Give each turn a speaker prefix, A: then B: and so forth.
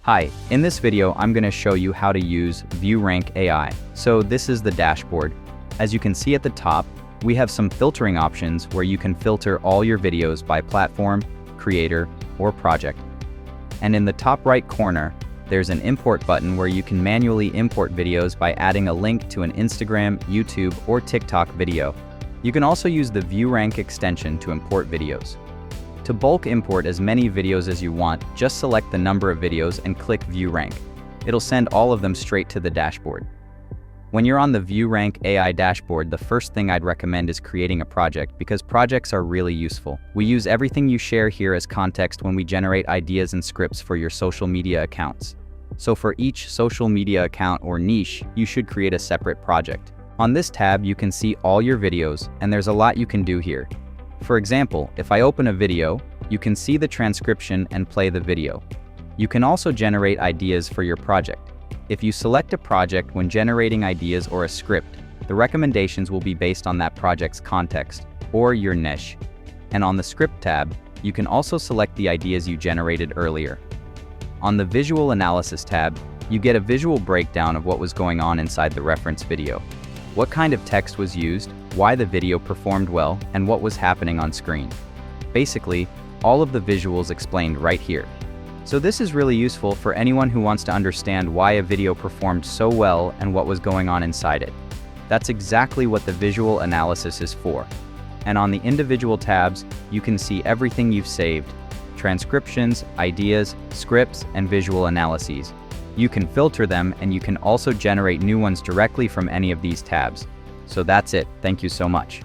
A: Hi, in this video I'm going to show you how to use ViewRank AI. So this is the dashboard. As you can see at the top, we have some filtering options where you can filter all your videos by platform, creator, or project. And in the top right corner, there's an import button where you can manually import videos by adding a link to an Instagram, YouTube, or TikTok video. You can also use the ViewRank extension to import videos. To bulk import as many videos as you want, just select the number of videos and click ViewRank. It'll send all of them straight to the dashboard. When you're on the ViewRank AI dashboard, the first thing I'd recommend is creating a project because projects are really useful. We use everything you share here as context when we generate ideas and scripts for your social media accounts. So for each social media account or niche, you should create a separate project. On this tab, you can see all your videos, and there's a lot you can do here. For example, if I open a video, you can see the transcription and play the video. You can also generate ideas for your project. If you select a project when generating ideas or a script, the recommendations will be based on that project's context or your niche. And on the script tab, you can also select the ideas you generated earlier. On the visual analysis tab, you get a visual breakdown of what was going on inside the reference video. What kind of text was used, why the video performed well, and what was happening on screen. Basically, all of the visuals explained right here. So this is really useful for anyone who wants to understand why a video performed so well and what was going on inside it. That's exactly what the visual analysis is for. And on the individual tabs, you can see everything you've saved: transcriptions, ideas, scripts, and visual analyses. You can filter them, and you can also generate new ones directly from any of these tabs. So that's it. Thank you so much.